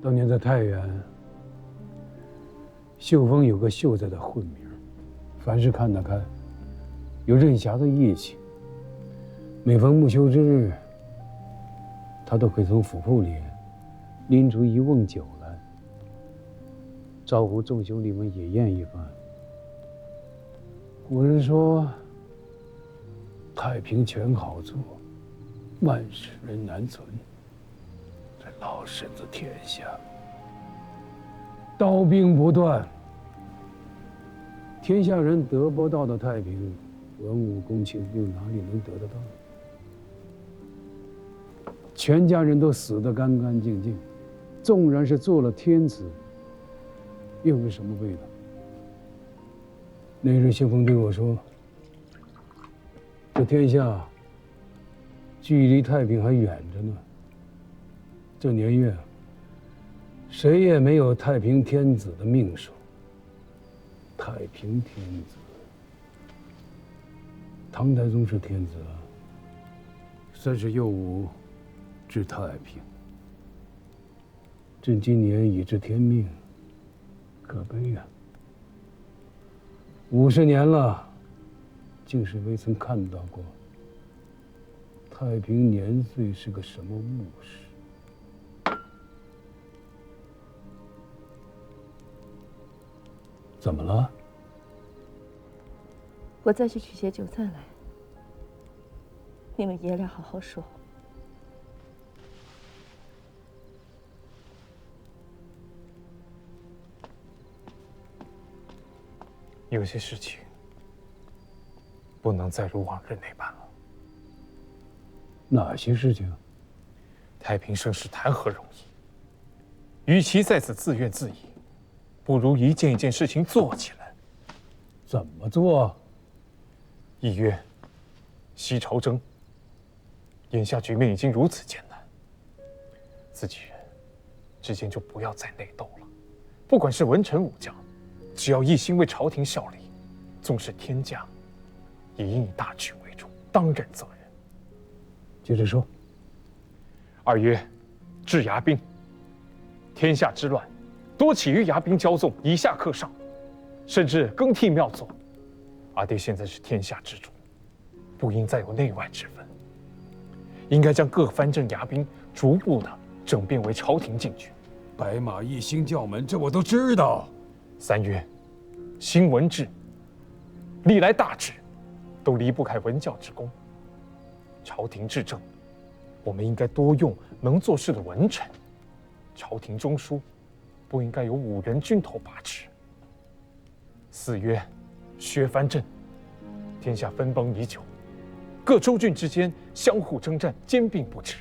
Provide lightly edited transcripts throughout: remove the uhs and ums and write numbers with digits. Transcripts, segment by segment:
当年在太原，秀峰有个秀才的混名，凡事看得开，有任侠的义气。每逢木秋之日，他都会从府铺里拎出一瓮酒来，招呼众兄弟们野宴一番。古人说：“太平全好做，万世人难存。”这老身子天下，刀兵不断，天下人得不到的太平，文武公卿又哪里能得得到？全家人都死得干干净净，纵然是做了天子，又有什么味道？那日秀峰对我说：“这天下距离太平还远着呢。这年月，谁也没有太平天子的命数。太平天子，唐太宗是天子啊，三十幼武治太平。朕今年已知天命，可悲呀！50年了，竟是未曾看到过太平年岁是个什么物事。怎么了？我再去取些酒菜来，你们爷俩好好说。有些事情不能再如往日那般了。哪些事情？太平盛世谈何容易？与其在此自怨自艾，不如一件一件事情做起来。怎么做？一曰西朝争。眼下局面已经如此艰难，自己人之间就不要再内斗了。不管是文臣武将，只要一心为朝廷效力，纵使天价，也应以大局为重，当忍责任。接着说。二曰治牙兵。天下之乱，多起于牙兵骄纵，以下克上，甚至更替妙作。阿爹现在是天下之主，不应再有内外之分，应该将各藩镇牙兵逐步的整编为朝廷禁军。白马一星教门，这我都知道。三曰兴文治。历来大治都离不开文教之功。朝廷治政，我们应该多用能做事的文臣。朝廷中枢不应该由5人军头把持。四曰削藩镇。天下分崩已久，各州郡之间相互征战，兼并不止。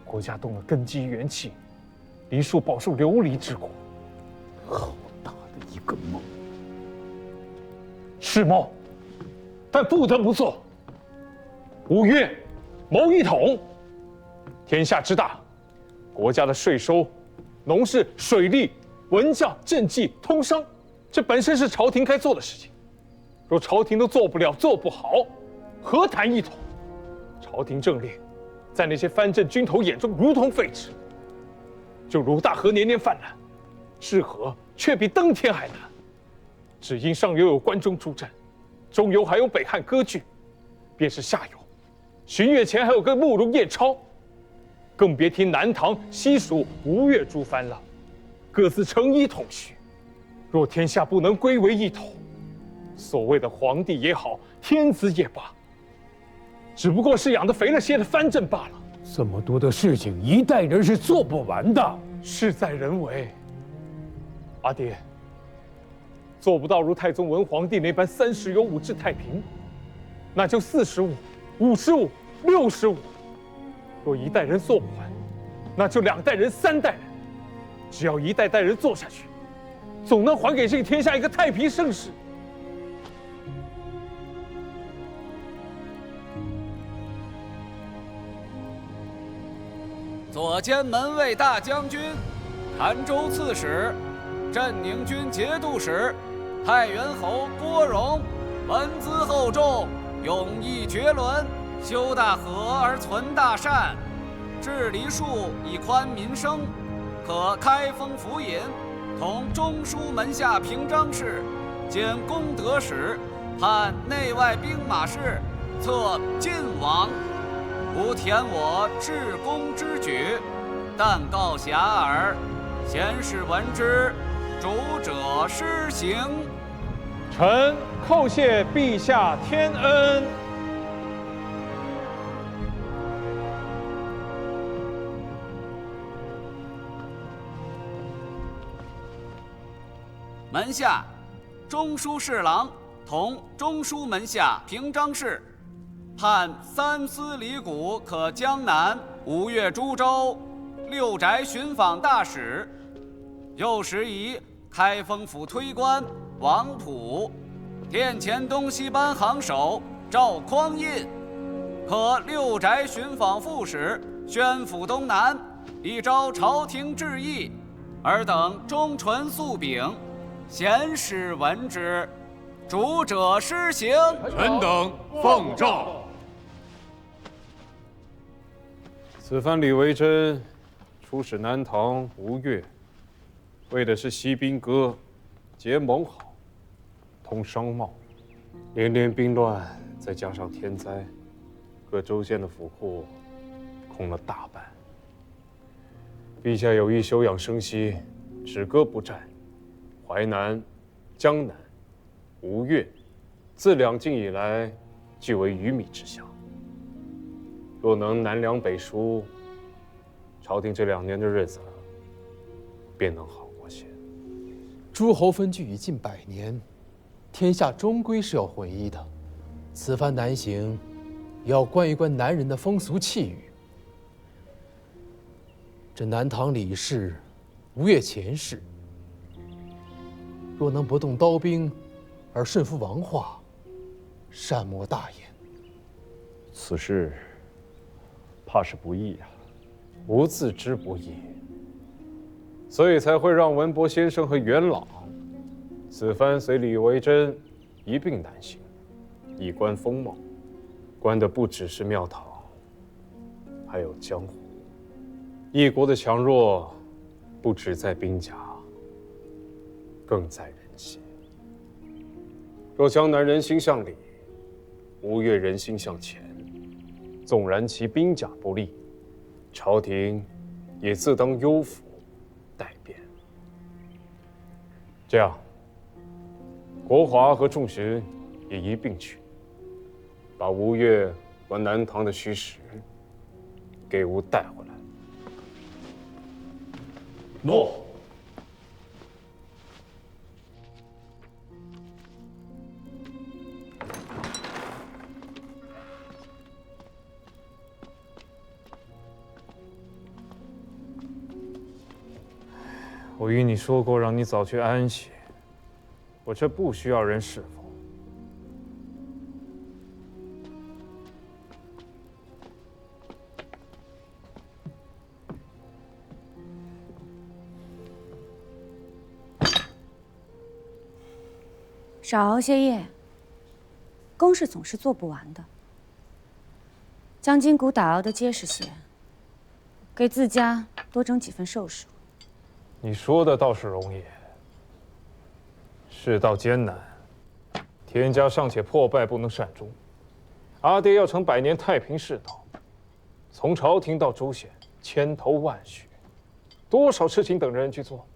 国家动了根基元气，黎庶饱受流离之苦。好大的一个梦！是梦，但不得不做。五曰谋一统。天下之大，国家的税收、农事、水利、文教、政绩、通商，这本身是朝廷该做的事情。若朝廷都做不了、做不好，何谈一统？朝廷政令，在那些藩镇军头眼中如同废纸。就如大河年年泛滥，治河却比登天还难。只因上游有关中诸镇，中游还有北汉割据，便是下游，荀彧前还有个慕容彦超，更别提南唐、西蜀、吴越诸藩了，各自成一统序。若天下不能归为一统，所谓的皇帝也好，天子也罢，只不过是养得肥了些的藩镇罢了。这么多的事情，一代人是做不完的。事在人为。阿爹，做不到如太宗文皇帝那般30有5治太平，那就45、55、65。若一代人做不完，那就2代人、3代人。只要一代代人做下去，总能还给这个天下一个太平盛世。左监门卫大将军、潭州刺史、镇宁军节度使、太原侯郭荣，文资厚重，勇毅绝伦，修大河而存大善，治黎庶以宽民生，可开封府尹，同中书门下平章事，兼功德使，判内外兵马事，策晋王。吾填我至公之举，但告遐迩。贤士闻之，主者施行。臣叩谢陛下天恩。门下，中书侍郎同中书门下平章事，判三司李谷可江南、吴越、株洲六宅寻访大使。又时以开封府推官王溥、殿前东西班行首赵匡胤可六宅寻访副使，宣抚东南，以招朝廷致意，尔等忠纯素秉。贤士闻之，主者施行。臣等奉诏。此番李维真出使南唐、吴越，为的是息兵戈，结盟好，通商贸。连连兵乱，再加上天灾，各州县的府库空了大半。陛下有意休养生息，止戈不战。淮南、江南、吴越，自两晋以来，俱为鱼米之乡。若能南粮北输，朝廷这2年的日子便能好过些。诸侯分据已近100年，天下终归是要混一的。此番南行，也要观一观南人的风俗气宇。这南唐李氏、吴越钱氏，若能不动刀兵，而顺服王化，善莫大焉。此事怕是不易啊。吾自知不易，所以才会让文博先生和元朗此番随李维真一并南行，以观风貌。观的不只是庙堂，还有江湖。一国的强弱，不只在兵甲，更在人心。若江南人心向里，吴越人心向前，纵然其兵甲不利，朝廷也自当优抚待变。这样，国华和仲荀也一并去，把吴越和南唐的虚实给吾带回来。诺。我与你说过，让你早去安息。我这不需要人侍奉。少熬些夜，公事总是做不完的。将筋骨打熬得结实些，给自家多争几份寿数。你说的倒是容易。世道艰难，天家尚且破败不能善终，阿爹要成100年太平世道，从朝廷到州县，千头万绪，多少事情等着人去做。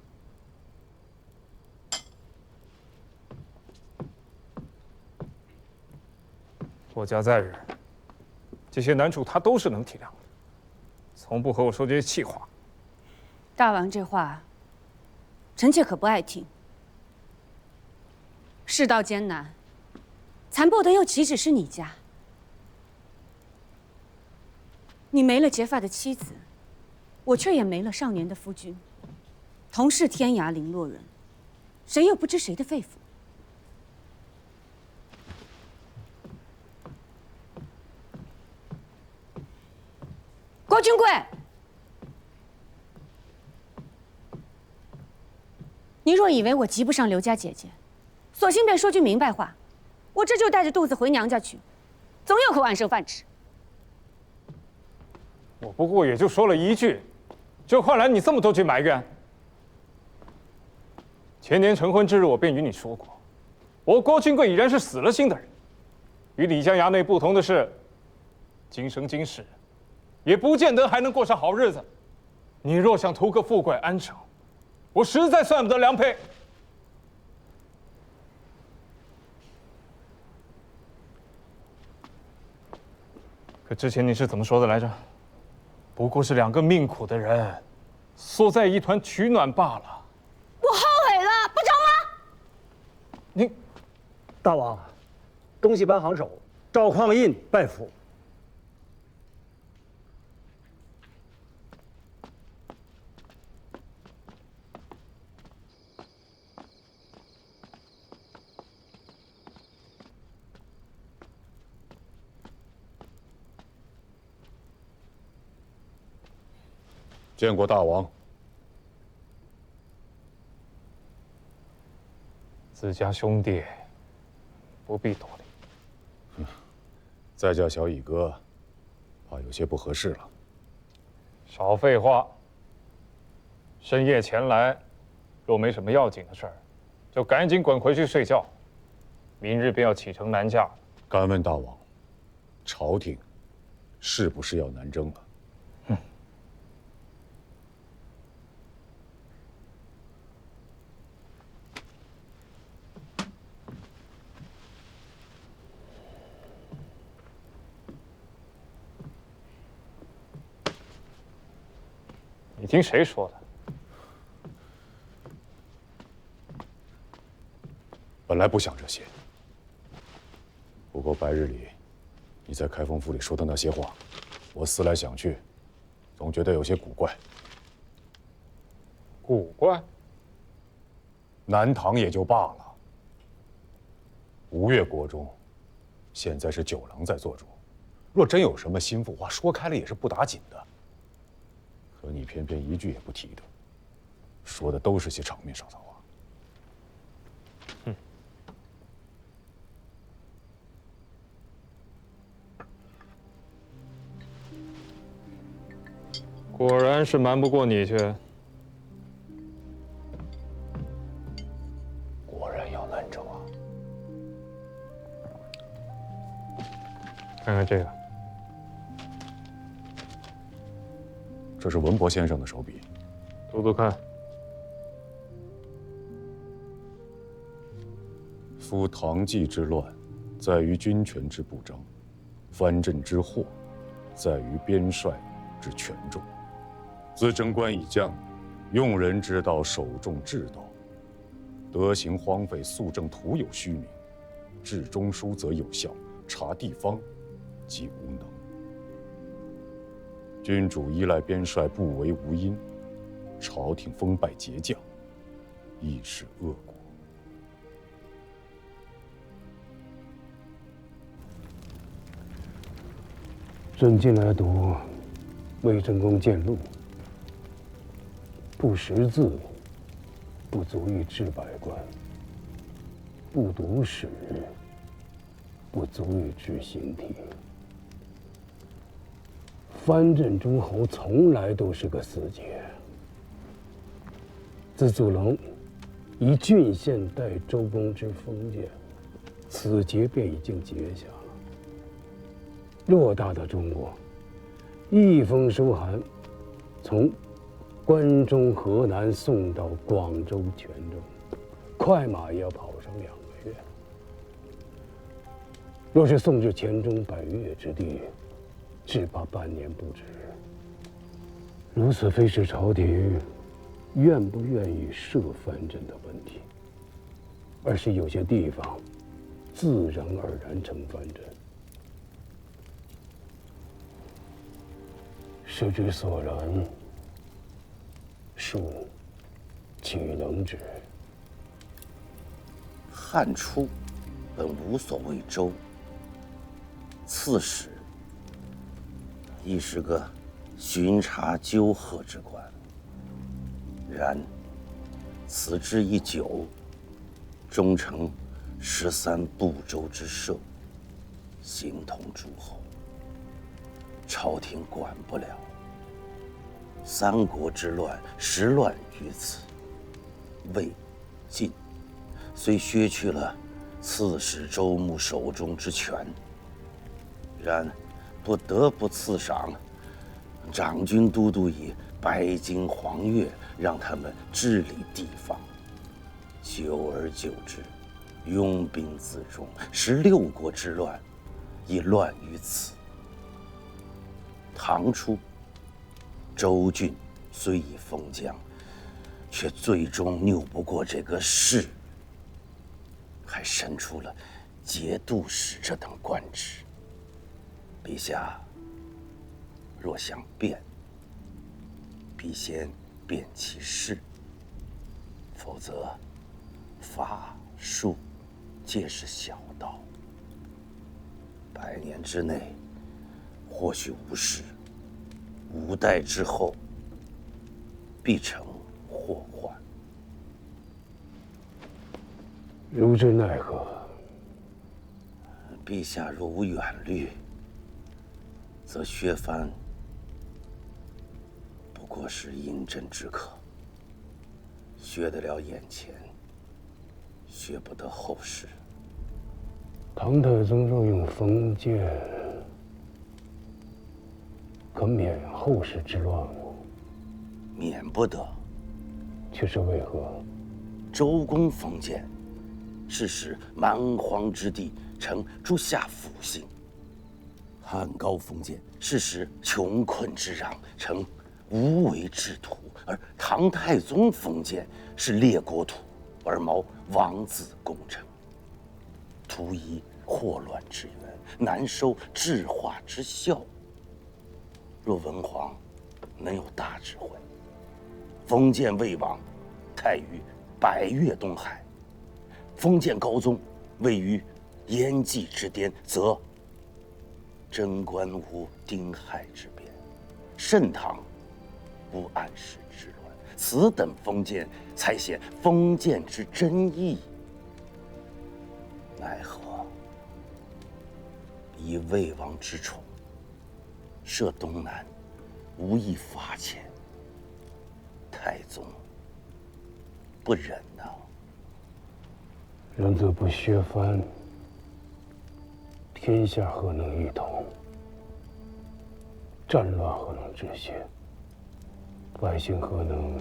我家在日，这些难处他都是能体谅的，从不和我说这些气话。大王这话，臣妾可不爱听。世道艰难，残破的又岂止是你家？你没了结发的妻子，我却也没了少年的夫君，同是天涯零落人，谁又不知谁的肺腑？郭君贵，你若以为我及不上刘家姐姐，索性便说句明白话，我这就带着肚子回娘家去，总有口安生饭吃。我不过也就说了一句，就换来你这么多句埋怨。前年成婚之日，我便与你说过，我郭君贵已然是死了心的人。与李江衙内不同的是，今生今世，也不见得还能过上好日子。你若想图个富贵安生，我实在算不得良配。可之前你是怎么说的来着？不过是两个命苦的人，缩在一团取暖罢了。我后悔了，不成吗？你，大王，东西班行首赵匡胤拜府。见过大王。自家兄弟，不必多礼。在家小乙哥，怕有些不合适了。少废话。深夜前来，若没什么要紧的事儿，就赶紧滚回去睡觉。明日便要启程南下。敢问大王，朝廷是不是要南征了？你听谁说的？本来不想这些，不过白日里你在开封府里说的那些话，我思来想去，总觉得有些古怪。古怪？南唐也就罢了，吴越国中，现在是九郎在做主，若真有什么心腹话，说开了也是不打紧的。可你偏偏一句也不提的，说的都是些场面上的话。哼。果然是瞒不过你去。果然要南征啊！看看这个。这是文博先生的手笔，读读看。夫唐季之乱，在于军权之不彰；藩镇之祸，在于边帅之权重。自贞观以降，用人之道，首重治道。德行荒废，肃正徒有虚名；治中枢则有效，察地方即无能。君主依赖边帅，不为无因；朝廷封拜节将，亦是恶果。朕近来读魏正公见录，不识字，不足以治百官；不读史，不足以治形体。藩镇诸侯从来都是个死结。自祖龙以郡县代周公之封建，此结便已经结下了。偌大的中国，一封书函从关中、河南送到广州、泉州，快马也要跑上2个月。若是送至黔中百越之地，只怕半年不止。如此非是朝廷愿不愿意设藩镇的问题，而是有些地方自然而然成藩镇。时之所然，庶岂能止？汉初本无所谓州，刺史亦是个巡查纠贺之官。然此之一久，终成13部州之社，形同诸侯，朝廷管不了。三国之乱实乱于此。魏、晋虽削去了刺史周牧手中之权，然不得不赐赏长军都督以白金黄钺，让他们治理地方。久而久之，拥兵自重，16国之乱亦乱于此。唐初，周郡虽已封疆，却最终拗不过这个势，还伸出了节度使这等官职。陛下若想变，必先变其势，否则法术皆是小道。100年之内或许无事，5代之后必成祸患。如之奈何？陛下若无远虑，则削藩不过是饮鸩止渴，削得了眼前，削不得后世。唐太宗若用封建，可免后世之乱乎？免不得。却是为何？周公封建，是使蛮荒之地成诸夏府姓；汉高封建，是使穷困之壤成无为之土；而唐太宗封建，是列国土而谋王子功臣，图以祸乱之源，难收治化之效。若文皇能有大智慧，封建魏王太于百越东海，封建高宗位于燕蓟之巅，则贞观无丁亥之变，盛唐无安史之乱。此等封建，才显封建之真意。奈何以魏王之宠，摄东南，无一法遣，太宗不忍呐。然则不削藩，天下何能一统？战乱何能止歇？百姓何能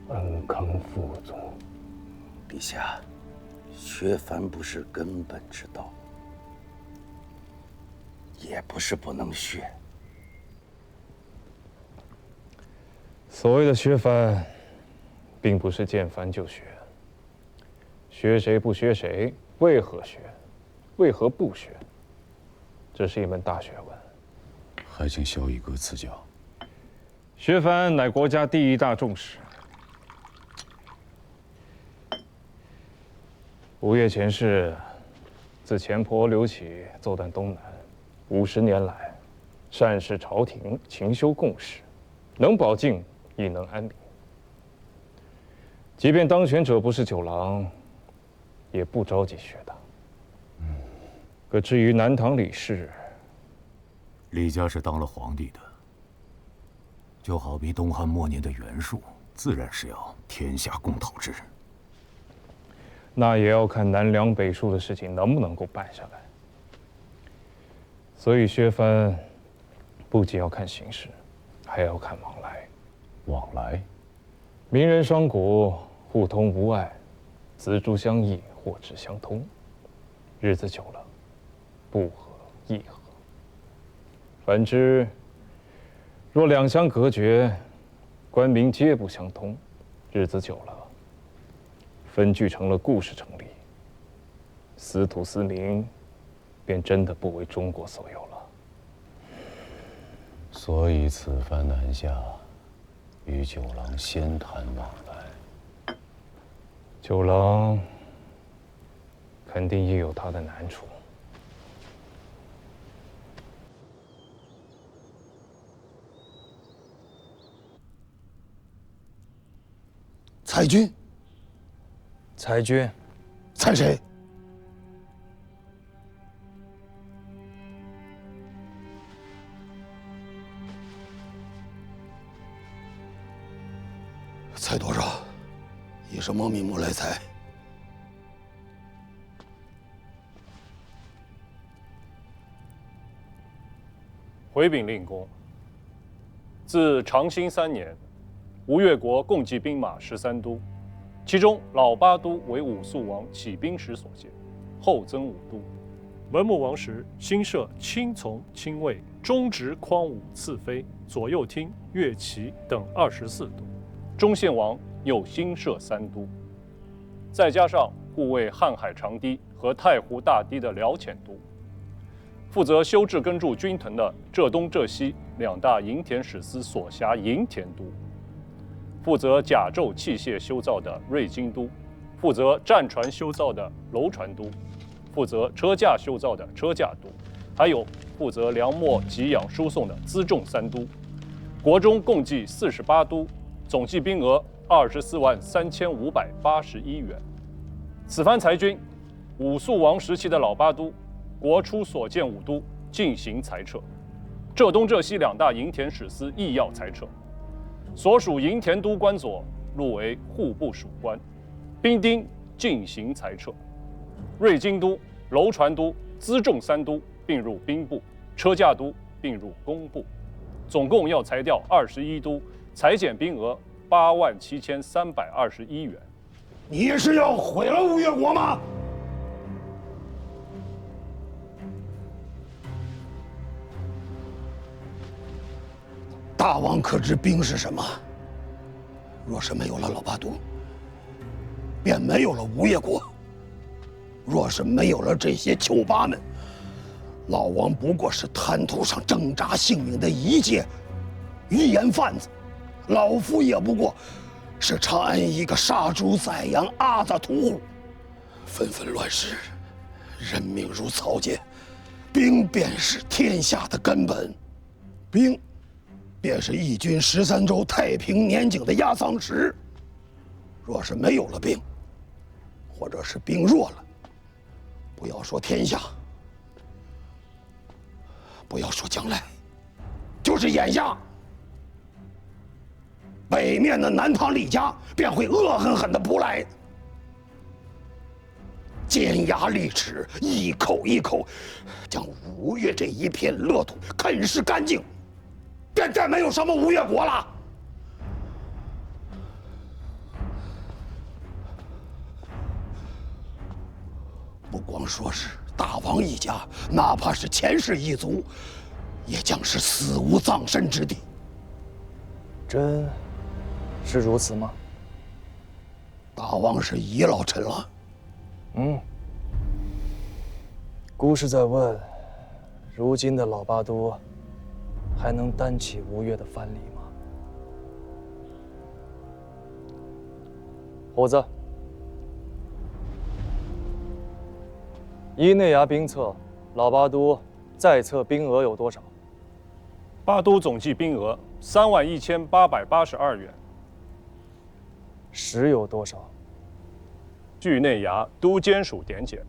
安康富足？陛下，削藩不是根本之道，也不是不能削。所谓的削藩，并不是见藩就削。削谁不削谁？为何削？为何不削？这是一门大学问。还请萧逸哥赐教。削藩乃国家第一大重视。吴越前世，自前婆刘启奏断东南50年来，善事朝廷，勤修贡事，能保境亦能安民。即便当权者不是九郎，也不着急削党。可至于南唐李氏，李家是当了皇帝的，就好比东汉末年的袁术，自然是要天下共讨之。那也要看南梁北树的事情能不能够办下来。所以削藩不仅要看形势，还要看往来。往来，民人双国互通无碍，锱铢相益，货殖相通，日子久了，不和议和。反之，若两相隔绝，官民皆不相通，日子久了，分据成了故事成立，私土私民，便真的不为中国所有了。所以此番南下，与九郎先谈往来。九郎肯定也有他的难处。裁军？裁军？裁谁？才多少？以什么名目来裁？回禀令公，自长兴3年，吴越国共计兵马13都，其中老八都为武肃王起兵时所建，后增5都。文穆王时新设轻从、轻卫、中直匡武次妃、左右厅、乐骑等24都。中宪王又新设3都，再加上护卫瀚海长堤和太湖大堤的辽浅都。负责修治耕筑军屯的浙东、浙西2大营田使司所辖营田都，负责甲胄器械修造的瑞金都，负责战船修造的楼船都，负责车架修造的车架都，还有负责粮秣给养输送的辎重3都。国中共计48都，总计兵额24万3581元。此番裁军，武肃王时期的老八都。国初所建5都进行裁撤，浙东、浙西2大营田使司亦要裁撤，所属营田都官佐入为户部属官，兵丁进行裁撤，瑞金都、楼船都、辎重3都并入兵部，车架都并入工部，总共要裁掉21都，裁减兵额8万7321元。你是要毁了吴越国吗？大王可知兵是什么？若是没有了老八都，便没有了吴越国；若是没有了这些囚八们，老王不过是滩涂上挣扎性命的一介鱼盐贩子，老夫也不过是长安一个杀猪宰羊阿杂屠户。纷纷乱世，人命如草芥，兵便是天下的根本，兵便是一军13州太平年景的压舱石。若是没有了兵，或者是兵弱了，不要说天下，不要说将来，就是眼下，北面的南唐李家便会恶狠狠地扑来，尖牙利齿，一口一口将吴越这一片乐土啃食干净，便再没有什么吴越国了。不光说是大王一家，哪怕是前世一族，也将是死无葬身之地。真是如此吗？大王是遗老臣了。孤是在问，如今的老八都还能担起吴越的藩篱吗？虎子，依内衙兵册，老八都在册兵额有多少？八都总计兵额31882元。实有多少？据内衙都监署点检，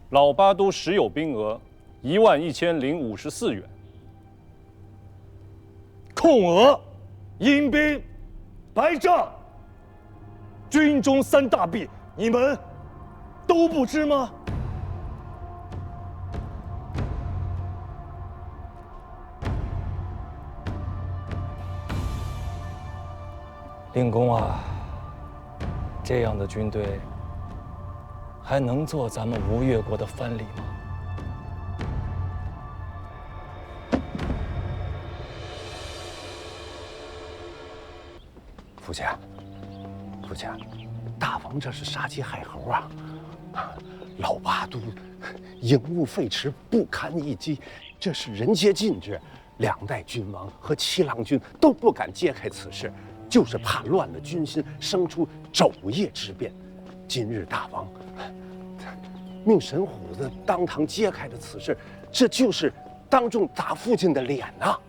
老八都实有兵额11054元。控额、阴兵、白账，军中3大弊，你们都不知吗？令公啊，这样的军队还能做咱们吴越国的藩篱吗？父亲，父亲，大王这是杀鸡害猴啊！老八都营务废弛，不堪一击，这是人皆禁止。2代君王和七郎君都不敢揭开此事，就是怕乱了军心，生出昼夜之变。今日大王命神虎子当堂揭开了此事，这就是当众打父亲的脸呐！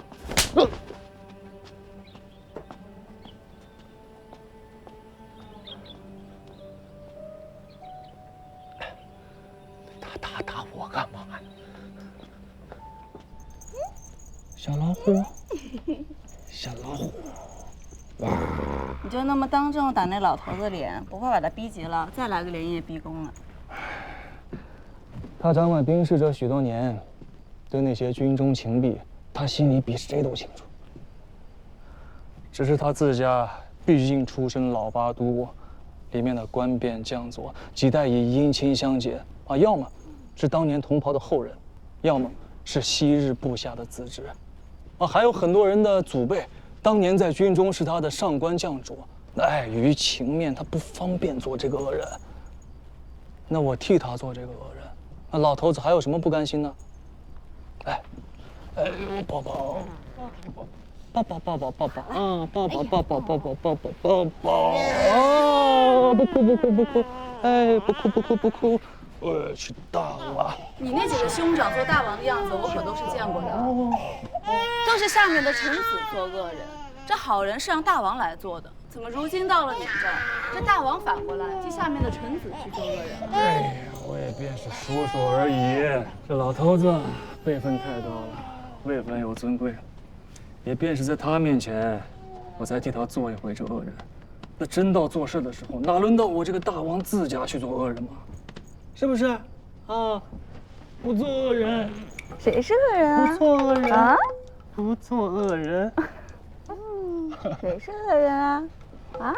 他打我干嘛呀？小老虎，小老虎，你就那么当众打那老头子脸，不怕把他逼急了，再来个连夜逼宫啊？他掌管兵事这许多年，对那些军中情弊，他心里比谁都清楚。只是他自家毕竟出身老八都，里面的官便将佐几代以姻亲相结啊，要么是当年同袍的后人，要么是昔日部下的子侄，啊，还有很多人的祖辈当年在军中是他的上官将主，那碍于情面，他不方便做这个恶人。那我替他做这个恶人，那老头子还有什么不甘心呢？哎，抱抱，抱抱抱抱抱抱啊，抱抱抱抱抱抱抱抱抱抱啊！不哭不哭不哭，哎，不哭不哭不哭，我去大王。你那几个兄长做大王的样子，我可都是见过的，都是下面的臣子做恶人，这好人是让大王来做的，怎么如今到了你们这儿，这大王反过来替下面的臣子去做恶人？哎呀，我也便是说说而已。这老头子辈分太高了，位分又尊贵，也便是在他面前，我才替他做一回这恶人。那真到做事的时候，哪轮到我这个大王自家去做恶人嘛？是不是？啊，不做恶人。谁是恶人啊？不做恶人啊？不做恶人。谁是恶人啊？啊？